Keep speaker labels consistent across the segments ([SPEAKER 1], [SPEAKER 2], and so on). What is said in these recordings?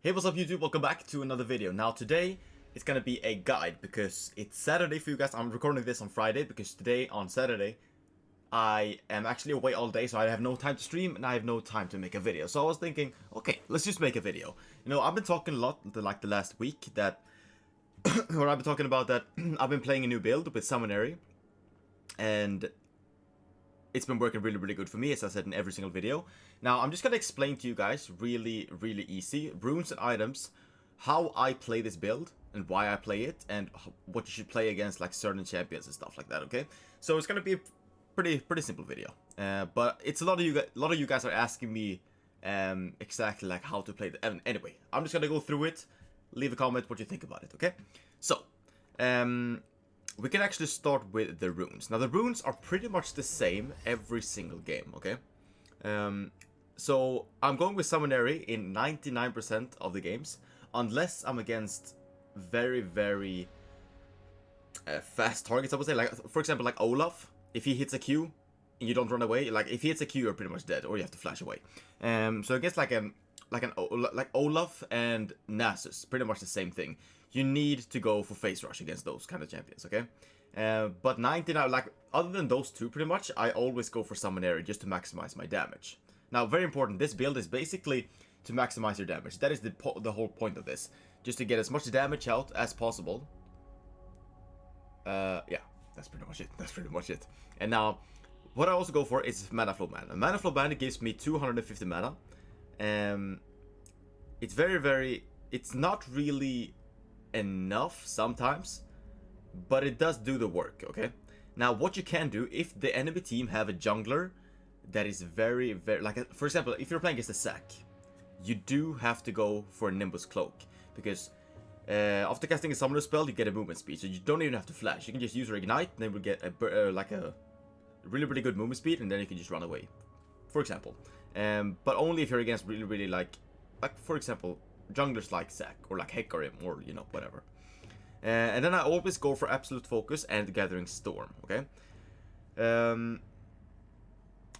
[SPEAKER 1] Hey, what's up YouTube? Welcome back to another video. Now today, it's gonna be a guide because it's Saturday for you guys. I'm recording this on Friday because today, on Saturday, I am actually away all day, so I have no time to stream and I have no time to make a video. So I was thinking, okay, let's just make a video. You know, I've been talking a lot, like the last week, that, where I've been talking about that I've been playing a new build with Summonary, and it's been working really good for me, as I said in every single video. Now, I'm just gonna explain to you guys really easy, runes and items, how I play this build, and why I play it, and what you should play against, like, certain champions and stuff like that, okay? So it's gonna be a pretty simple video. But it's a lot of you guys are asking me exactly, like, how to play the... Anyway, I'm just gonna go through it, leave a comment what you think about it, okay? So, we can actually start with the runes. Now, the runes are pretty much the same every single game, okay? So, I'm going with Summonary in 99% of the games, unless I'm against very fast targets, I would say. Like, for example, like Olaf, if he hits a Q and you don't run away, like, if he hits a Q, you're pretty much dead, or you have to flash away. So against like Olaf and Nasus, pretty much the same thing. You need to go for face rush against those kind of champions, okay? But 99, like, other than those two, pretty much, I always go for Summonary just to maximize my damage. Now, very important, this build is basically to maximize your damage. That is the whole point of this. Just to get as much damage out as possible. Yeah, that's pretty much it. And now, what I also go for is Mana Flow Band. A Mana Flow Band gives me 250 mana. It's it's not really enough sometimes, but it does do the work, okay? Now, what you can do, if the enemy team have a jungler that is very, like, for example, if you're playing against a Zac, you do have to go for a Nimbus Cloak, because after casting a summoner spell, you get a movement speed, so you don't even have to flash. You can just use your Ignite, and then we'll get like a really good movement speed, and then you can just run away, for example. But only if you're against really like for example, junglers like Zac, or like Hecarim, or, you know, whatever. And then I always go for Absolute Focus and Gathering Storm, okay?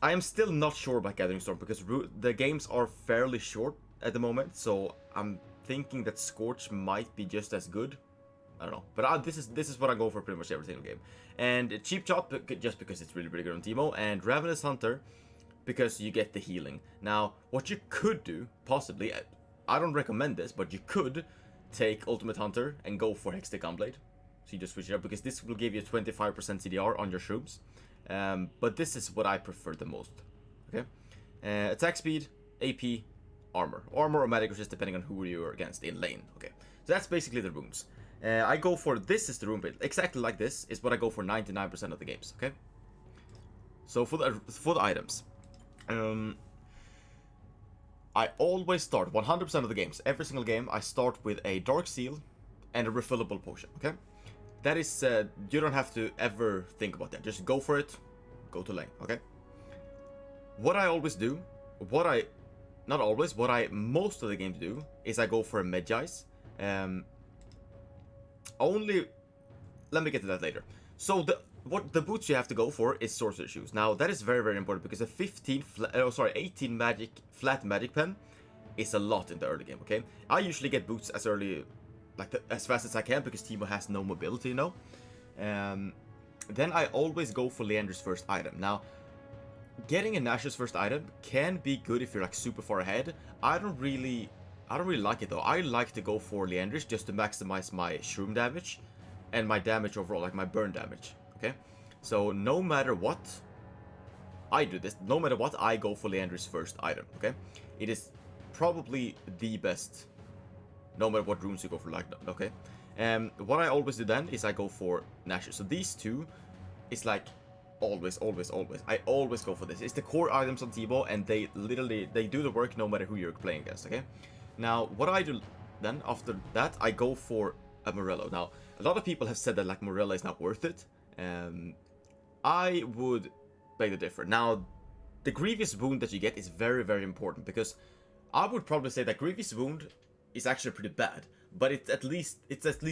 [SPEAKER 1] I am still not sure about Gathering Storm, because the games are fairly short at the moment, so I'm thinking that Scorch might be just as good. I don't know, but this is what I go for pretty much every single game. And Cheap Shot, just because it's really good on Teemo, and Ravenous Hunter, because you get the healing. Now, what you could do, possibly, I don't recommend this, but you could take Ultimate Hunter and go for Hextech Gunblade. So you just switch it up, because this will give you 25% CDR on your shrooms. But this is what I prefer the most. Okay, attack speed, AP, armor or magic resist, depending on who you're against in lane. Okay, so that's basically the runes. I go for, this is the rune build, exactly like this is what I go for 99% of the games. Okay, so for the items, I always start 100% of the games, every single game, I start with a Dark Seal and a refillable potion. Okay, that is, you don't have to ever think about that. Just go for it, go to lane, okay? What I always do, what I most of the games do, is I go for a Medjais. Let me get to that later. So the boots you have to go for is Sorcerer Shoes. Now, that is very important, because a 18 magic flat magic pen is a lot in the early game, okay? I usually get boots as early, like, as fast as I can, because Teemo has no mobility, you know. Then I always go for Leandra's first item. Now, getting a Nash's first item can be good if you're, like, super far ahead. I don't really like it, though. I like to go for Leandra's just to maximize my shroom damage and my damage overall, like my burn damage, okay? So no matter what, I do this. No matter what, I go for Leandra's first item, okay? It is probably the best, no matter what runes you go for, like, okay? What I always do then is I go for Nashor. So these two is like always. I always go for this. It's the core items on Teemo, and they do the work no matter who you're playing against, okay? Now, what I do then, after that, I go for a Morello. Now, a lot of people have said that, like, Morello is not worth it. I would beg to differ. Now, the Grievous Wound that you get is very important, because I would probably say that Grievous Wound is actually pretty bad, but it's at least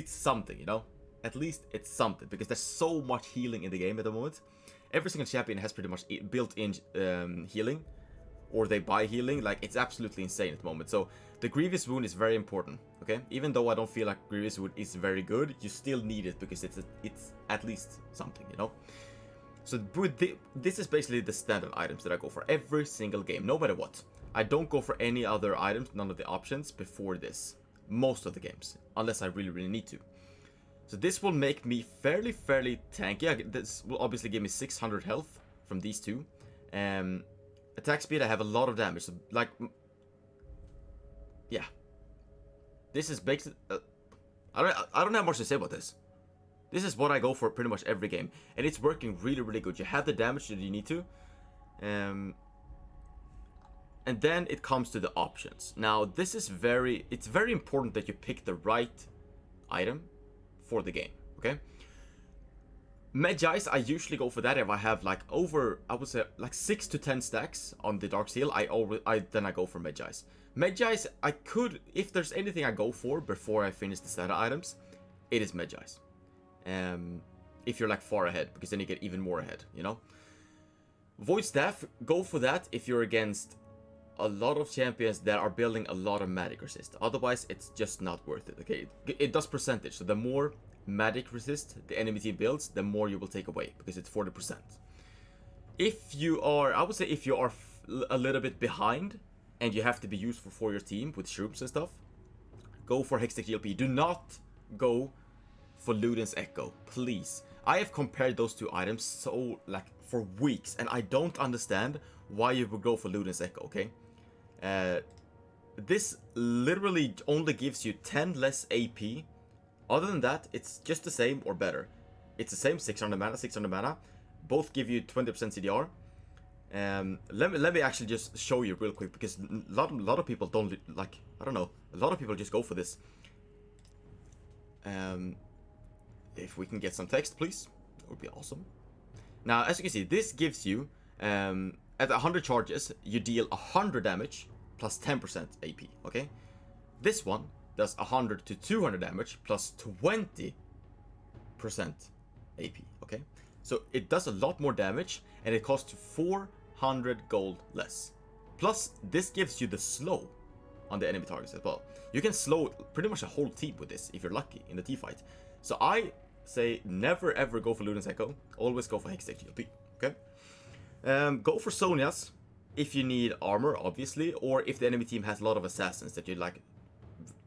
[SPEAKER 1] something, you know? At least it's something, because there's so much healing in the game at the moment. Every single champion has pretty much built-in healing, or they buy healing. Like, it's absolutely insane at the moment. So the Grievous Wound is very important, okay? Even though I don't feel like Grievous Wound is very good, you still need it because it's at least something, you know? So this is basically the standard items that I go for every single game, no matter what. I don't go for any other items, none of the options before this. Most of the games, unless I really, really need to. So this will make me fairly tanky. This will obviously give me 600 health from these two. Attack speed, I have a lot of damage. So, like, yeah. This is basically... I don't have much to say about this. This is what I go for pretty much every game. And it's working really, really good. You have the damage that you need to. And then it comes to the options. Now, this is it's very important that you pick the right item for the game, okay? Medjais, I usually go for that if I have like I would say like 6 to 10 stacks on the Dark Seal. Then I go for Medjais. Medjais, I could, if there's anything I go for before I finish the standard items, it is Medjais. If you're like far ahead, because then you get even more ahead, you know? Void Staff, go for that if you're against a lot of champions that are building a lot of magic resist. Otherwise, it's just not worth it, okay? It does percentage, so the more magic resist the enemy team builds, the more you will take away, because it's 40%. If you are, I would say if you are a little bit behind, and you have to be useful for your team with shrooms and stuff, go for Hextech GLP. Do not go for Luden's Echo, please. I have compared those two items so, like, for weeks, and I don't understand why you would go for Luden's Echo, okay? This literally only gives you 10 less AP. Other than that, it's just the same or better. It's the same 600 mana. Both give you 20% CDR. Let me actually just show you real quick, because a lot of people don't, like, I don't know, a lot of people just go for this. If we can get some text, please, that would be awesome. Now, as you can see, this gives you, at 100 charges, you deal 100 damage plus 10% AP, okay? This one does 100 to 200 damage plus 20% AP, okay? So it does a lot more damage, and it costs 400 gold less. Plus, this gives you the slow on the enemy targets as well. You can slow pretty much a whole team with this, if you're lucky, in the T-fight. So I say never ever go for Luden's Echo. Always go for Hextech GLP, okay? Go for Sonya's if you need armor, obviously, or if the enemy team has a lot of assassins that you like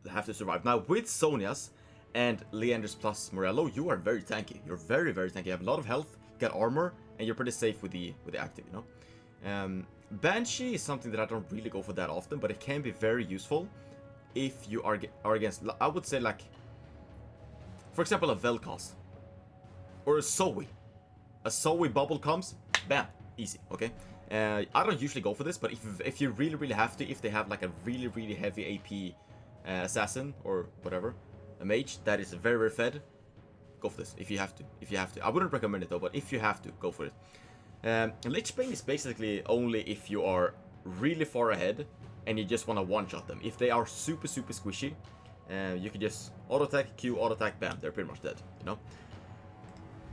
[SPEAKER 1] have to survive. Now, with Sonya's and Leander's plus Morello, you are very tanky. You're very tanky. You have a lot of health, get armor, and you're pretty safe with the active, you know? Banshee is something that I don't really go for that often, but it can be very useful if you are against, I would say, like, for example, a Vel'Koz or a Zoe. A Zoe bubble comes, bam, easy, okay? I don't usually go for this, but if you really have to, if they have like a really heavy AP assassin or whatever, a mage that is very fed, go for this if you have to. I wouldn't recommend it though, but if you have to, go for it. Lichbane is basically only if you are really far ahead and you just want to one-shot them. If they are super squishy, you can just auto-attack, Q, auto-attack, bam, they're pretty much dead, you know?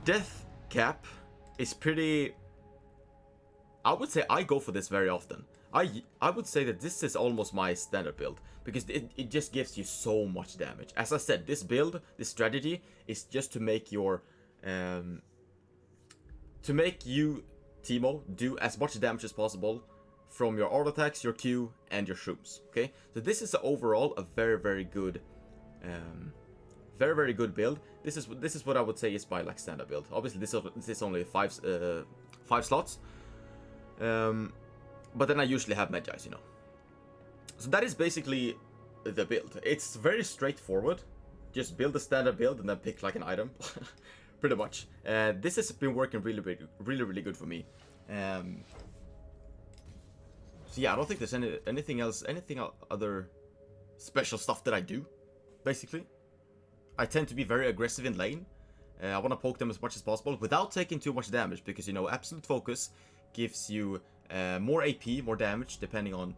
[SPEAKER 1] Death Cap is pretty... I would say I go for this very often. I would say that this is almost my standard build, because it just gives you so much damage. As I said, this build, this strategy, is just to make your... to make you, Teemo, do as much damage as possible from your auto attacks, your Q, and your shrooms, okay? So this is overall a very good very good build. This is what I would say is my like standard build. Obviously this is only 5 slots, but then I usually have Medjais, you know. So that is basically the build. It's very straightforward. Just build a standard build and then pick like an item, pretty much. This has been working really good for me. So yeah, I don't think there's anything other special stuff that I do, basically. I tend to be very aggressive in lane. I want to poke them as much as possible without taking too much damage, because, you know, Absolute Focus gives you more AP, more damage, depending on,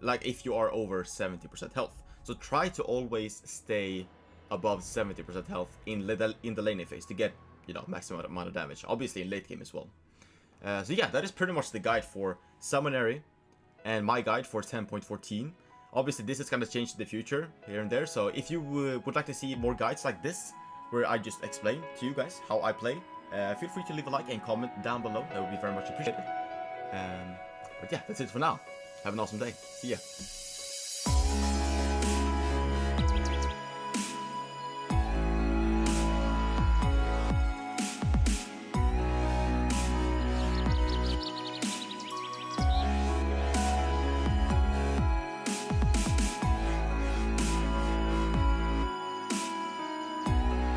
[SPEAKER 1] like, if you are over 70% health. So try to always stay above 70% health in the laning phase to get, you know, maximum amount of damage. Obviously in late game as well. So yeah, that is pretty much the guide for Summonary, and my guide for 10.14. Obviously, this is going to change in the future here and there. So if you would like to see more guides like this, where I just explain to you guys how I play, feel free to leave a like and comment down below. That would be very much appreciated. But yeah, that's it for now. Have an awesome day. See ya.